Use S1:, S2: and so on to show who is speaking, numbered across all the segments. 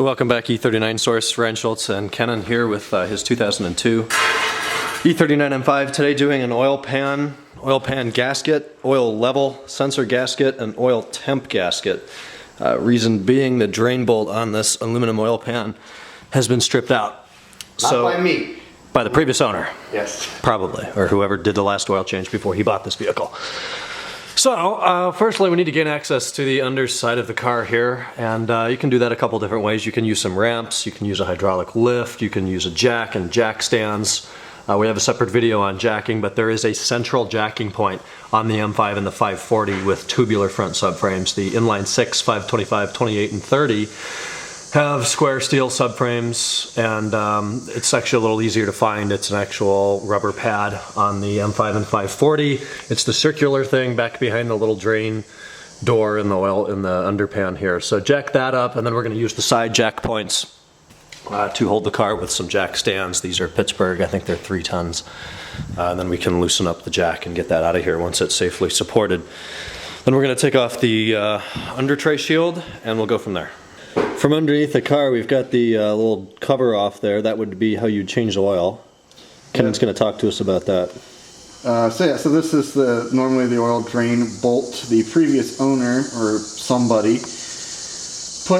S1: Welcome back, E39 Source. Ryan Schultz and Kenan here with his 2002 E39 M5. Today doing an oil pan gasket, oil level sensor gasket, and oil temp gasket. Reason being the drain bolt on this aluminum oil pan has been stripped out.
S2: Not by me.
S1: By the previous owner.
S2: Yes.
S1: Probably, or whoever did the last oil change before he bought this vehicle. So, firstly we need to gain access to the underside of the car here, and you can do that a couple different ways. You can use some ramps, you can use a hydraulic lift, you can use a jack and jack stands. We have a separate video on jacking, but there is a central jacking point on the M5 and the 540 with tubular front subframes. The inline 6, 525, 28, and 30 have square steel subframes, and it's actually a little easier to find. It's an actual rubber pad on the M5 and 540. It's the circular thing back behind the little drain door in the underpan here. So jack that up, and then we're going to use the side jack points to hold the car with some jack stands. These are Pittsburgh, I think they're 3 tons. And then we can loosen up the jack and get that out of here once it's safely supported. Then we're going to take off the under tray shield, and we'll go from there. From underneath the car, we've got the little cover off there. That would be how you change the oil. Kenan's going to talk to us about that.
S2: So this is normally the oil drain bolt. The previous owner, or somebody, it's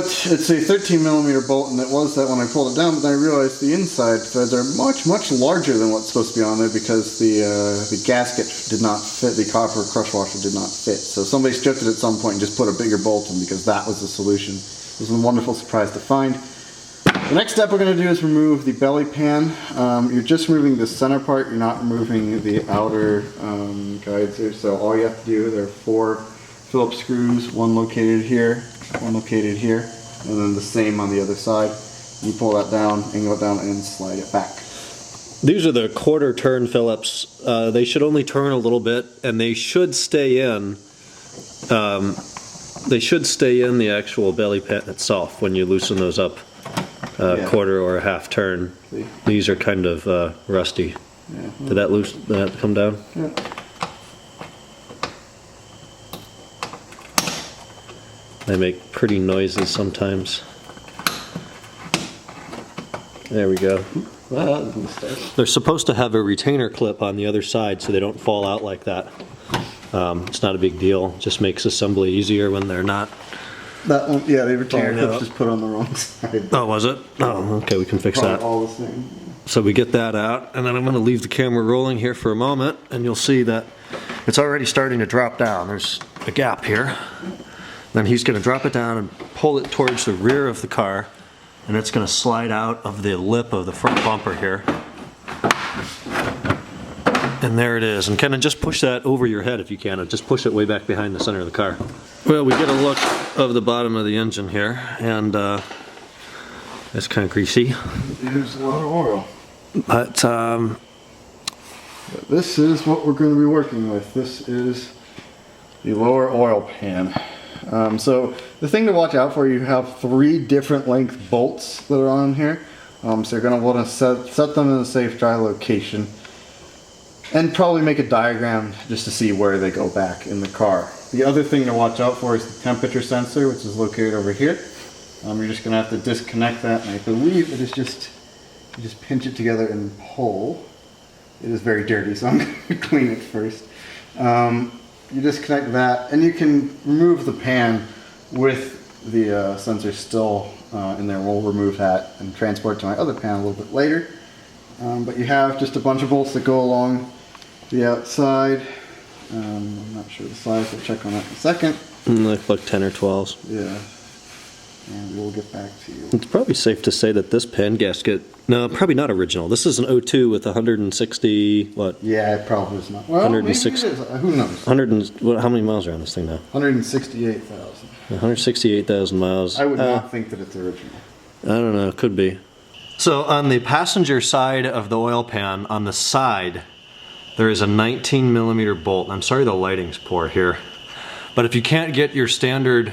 S2: a 13mm bolt, and it was that when I pulled it down, but then I realized the inside threads are much larger than what's supposed to be on there because the gasket did not fit, the copper crush washer did not fit. So somebody stripped it at some point and just put a bigger bolt in because that was the solution. It was a wonderful surprise to find. The next step we're going to do is remove the belly pan. You're just removing the center part, you're not removing the outer guides here. So all you have to do, there are 4 Phillips screws, one located here, one located here, and then the same on the other side. You pull that down, angle it down, and slide it back.
S1: These are the quarter turn Phillips. They should only turn a little bit, and they should stay in. They should stay in the actual belly pan itself when you loosen those up quarter or a half turn.
S2: See?
S1: These are kind of rusty.
S2: Yeah.
S1: Did that come down?
S2: Yeah.
S1: They make pretty noises sometimes. There we go. They're supposed to have a retainer clip on the other side so they don't fall out like that. It's not a big deal. Just makes assembly easier when they're not.
S2: That one, yeah, the retainer clip's just put on the wrong side.
S1: Oh, was it? Oh, okay, we can fix that.
S2: All the same.
S1: So we get that out, and then I'm going to leave the camera rolling here for a moment, and you'll see that it's already starting to drop down. There's a gap here. Then he's going to drop it down and pull it towards the rear of the car, and it's going to slide out of the lip of the front bumper here. And there it is. And Kenan, just push that over your head if you can, and just push it way back behind the center of the car. Well, we get a look of the bottom of the engine here, and it's kind of greasy.
S2: There's a lot of oil.
S1: But
S2: this is what we're going to be working with. This is the lower oil pan. So the thing to watch out for, you have 3 different length bolts that are on here. So you're going to want to set them in a safe, dry location. And probably make a diagram just to see where they go back in the car. The other thing to watch out for is the temperature sensor, which is located over here. You're just going to have to disconnect that, and I believe it is just, you just pinch it together and pull. It is very dirty, so I'm going to clean it first. You disconnect that, and you can remove the pan with the sensor still in there. We'll remove that and transport it to my other pan a little bit later. But you have just a bunch of bolts that go along the outside. I'm not sure the size, we'll check on that in a second.
S1: Like 10 or 12s.
S2: Yeah. And we'll get back to you.
S1: It's probably safe to say that this pan gasket, no, probably not original. This is an 02 with 160, what?
S2: Yeah, it probably is not. Well,
S1: 106,
S2: maybe it is. Who knows?
S1: How many miles are on this thing now?
S2: 168,000.
S1: 168,000 miles.
S2: I would not think that it's original.
S1: I don't know, it could be. So on the passenger side of the oil pan, on the side, there is a 19mm bolt. I'm sorry the lighting's poor here. But if you can't get your standard,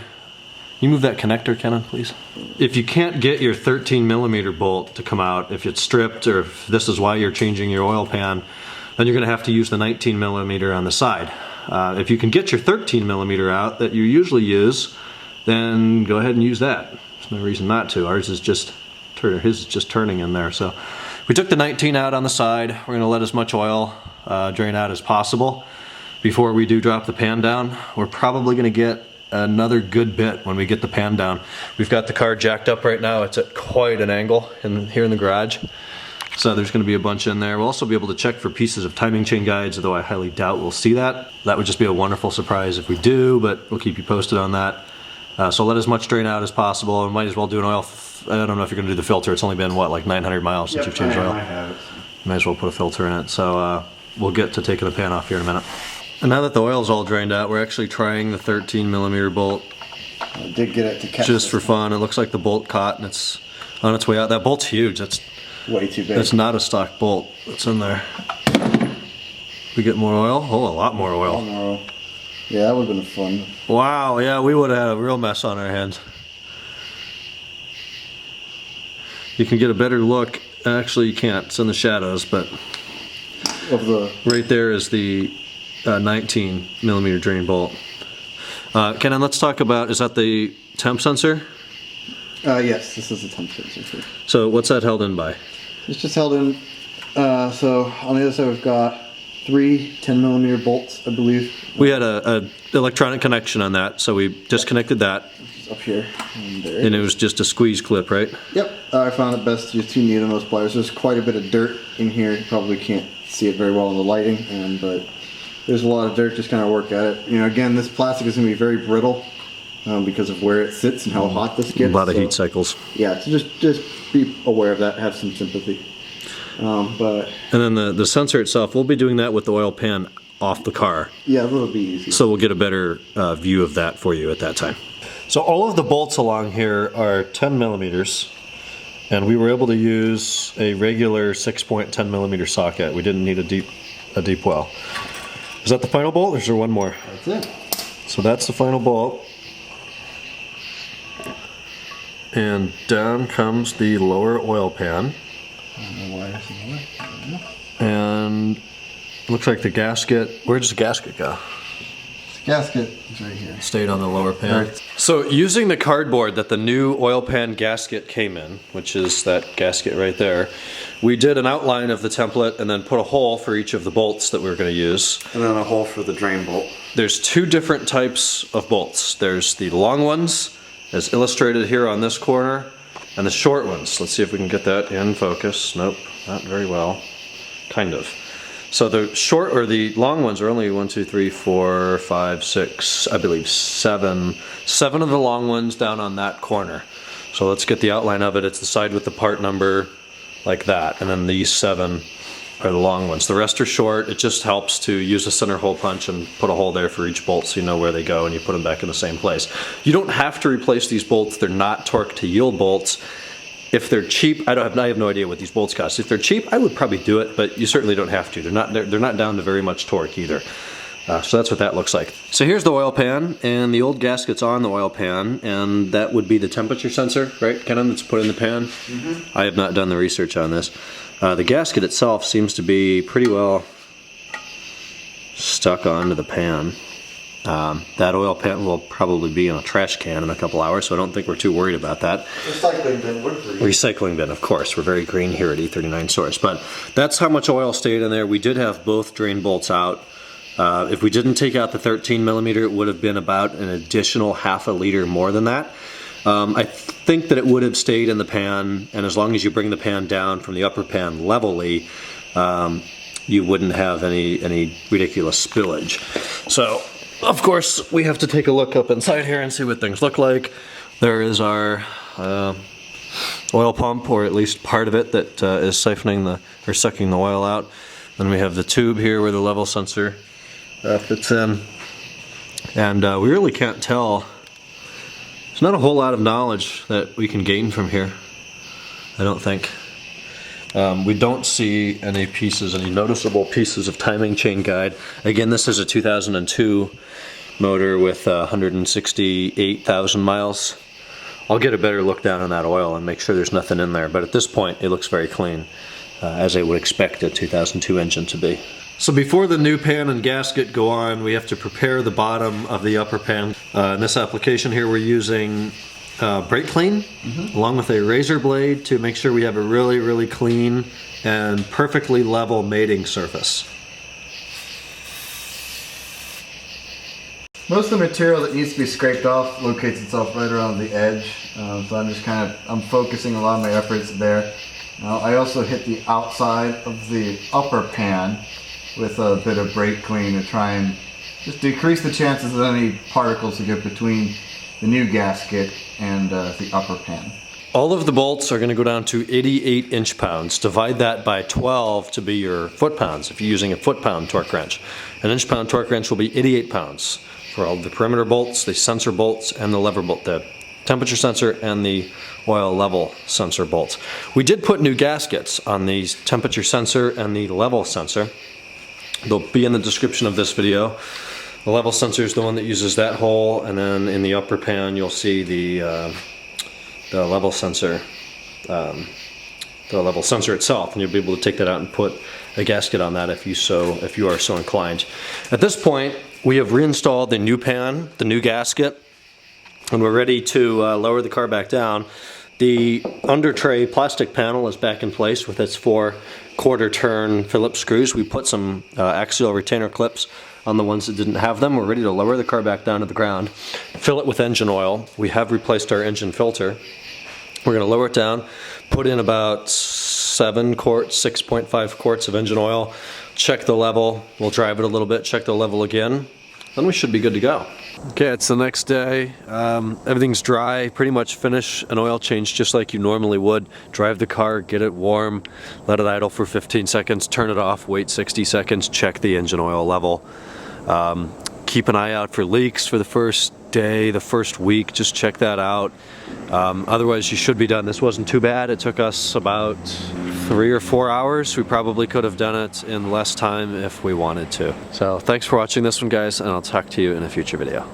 S1: you move that connector, Kenan, please? If you can't get your 13mm bolt to come out, if it's stripped, or if this is why you're changing your oil pan, then you're gonna have to use the 19mm on the side. If you can get your 13mm out that you usually use, then go ahead and use that. There's no reason not to. His is just turning in there. So we took the 19 out on the side. We're going to let as much oil drain out as possible before we do drop the pan down. We're probably going to get another good bit when we get the pan down. We've got the car jacked up right now. It's at quite an angle here in the garage. So there's going to be a bunch in there. We'll also be able to check for pieces of timing chain guides, although I highly doubt we'll see that. That would just be a wonderful surprise if we do, but we'll keep you posted on that. So let as much drain out as possible, and might as well do an oil. I don't know if you're going to do the filter. It's only been, what, like 900 miles since you've changed oil?
S2: I have it.
S1: Might as well put a filter in it. So we'll get to taking the pan off here in a minute. And now that the oil's all drained out, we're actually trying the 13mm bolt.
S2: I did get it to catch
S1: just for fun. It looks like the bolt caught and it's on its way out. That bolt's huge. That's
S2: way too big.
S1: That's not a stock bolt that's in there. We get more oil? Oh, a lot more oil.
S2: Yeah, that would have been fun.
S1: Wow, yeah, we would have had a real mess on our hands. You can get a better look. Actually, you can't. It's in the shadows, but right there is the 19mm drain bolt. Kenan, let's talk about, is that the temp sensor?
S2: Yes, this is a temp sensor.
S1: So what's that held in by?
S2: It's just held in, so on the other side we've got 3 10mm bolts, I believe.
S1: We had a electronic connection on that, so we disconnected that.
S2: It's up here and there.
S1: And it was just a squeeze clip, right?
S2: Yep, I found it best to use 2 needle nose pliers. There's quite a bit of dirt in here. You probably can't see it very well in the lighting, but there's a lot of dirt. Just kind of work at it. You know, again, this plastic is going to be very brittle because of where it sits and how hot this gets.
S1: A lot of heat cycles.
S2: Yeah, so just be aware of that. Have some sympathy. And
S1: then the sensor itself, we'll be doing that with the oil pan off the car.
S2: Yeah, that'll be easy.
S1: So we'll get a better view of that for you at that time. So all of the bolts along here are 10mm, and we were able to use a regular 6-point 10mm socket. We didn't need a deep well. Is that the final bolt, or is there one more?
S2: That's it.
S1: So that's the final bolt. And down comes the lower oil pan. And looks like the gasket, where does the gasket go?
S2: The gasket is right here.
S1: Stayed on the lower pan.
S2: Right.
S1: So using the cardboard that the new oil pan gasket came in, which is that gasket right there, we did an outline of the template and then put a hole for each of the bolts that we were going to use.
S2: And then a hole for the drain bolt.
S1: There's 2 different types of bolts. There's the long ones, as illustrated here on this corner, and the short ones. Let's see if we can get that in focus. Nope, not very well. Kind of. So the short or the long ones are only 1, 2, 3, 4, 5, 6, I believe 7. 7 of the long ones down on that corner. So let's get the outline of it. It's the side with the part number like that. And then these 7 are the long ones. The rest are short. It just helps to use a center hole punch and put a hole there for each bolt so you know where they go and you put them back in the same place. You don't have to replace these bolts. They're not torque to yield bolts. If they're cheap, I have no idea what these bolts cost. If they're cheap, I would probably do it, but you certainly don't have to. They're not down to very much torque either. So that's what that looks like. So here's the oil pan, and the old gasket's on the oil pan, and that would be the temperature sensor, right, Kenan, that's put in the pan? Mm-hmm. I have not done the research on this. The gasket itself seems to be pretty well stuck onto the pan. That oil pan will probably be in a trash can in a couple hours, so I don't think we're too worried about that.
S2: Recycling bin would be.
S1: Recycling bin, of course. We're very green here at E39 Source. But that's how much oil stayed in there. We did have both drain bolts out. If we didn't take out the 13mm, it would have been about an additional ½ liter more than that. I think that it would have stayed in the pan, and as long as you bring the pan down from the upper pan levelly, you wouldn't have any ridiculous spillage. So, of course, we have to take a look up inside here and see what things look like. There is our oil pump, or at least part of it, that is siphoning or sucking the oil out. Then we have the tube here where the level sensor fits in. And we really can't tell. There's not a whole lot of knowledge that we can gain from here, I don't think. We don't see any noticeable pieces of timing chain guide. Again, this is a 2002 motor with 168,000 miles. I'll get a better look down on that oil and make sure there's nothing in there, but at this point it looks very clean, as I would expect a 2002 engine to be. So before the new pan and gasket go on, we have to prepare the bottom of the upper pan. In this application here, we're using brake clean, along with a razor blade to make sure we have a really, really clean and perfectly level mating surface.
S2: Most of the material that needs to be scraped off locates itself right around the edge, so I'm just I'm focusing a lot of my efforts there. I also hit the outside of the upper pan with a bit of brake clean to try and just decrease the chances of any particles to get between the new gasket and the upper pan.
S1: All of the bolts are going to go down to 88 inch-pounds. Divide that by 12 to be your foot-pounds if you're using a foot-pound torque wrench. An inch-pound torque wrench will be 88 pounds for all the perimeter bolts, the sensor bolts, and the lever bolt, the temperature sensor and the oil level sensor bolts. We did put new gaskets on the temperature sensor and the level sensor. They'll be in the description of this video. The level sensor is the one that uses that hole, and then in the upper pan you'll see the level sensor, itself, and you'll be able to take that out and put a gasket on that if you are so inclined. At this point, we have reinstalled the new pan, the new gasket, and we're ready to lower the car back down. The under tray plastic panel is back in place with its 4 quarter turn Phillips screws. We put some axial retainer clips on the ones that didn't have them. We're ready to lower the car back down to the ground, fill it with engine oil. We have replaced our engine filter. We're going to lower it down, put in about 7 quarts, 6.5 quarts of engine oil, check the level, we'll drive it a little bit, check the level again, then we should be good to go. Okay, it's the next day. Everything's dry, pretty much finish an oil change just like you normally would. Drive the car, get it warm, let it idle for 15 seconds, turn it off, wait 60 seconds, check the engine oil level. Keep an eye out for leaks for the first day, the first week, just check that out. Otherwise you should be done. This wasn't too bad. It took us about 3 or 4 hours. We probably could have done it in less time if we wanted to. So thanks for watching this one, guys, and I'll talk to you in a future video.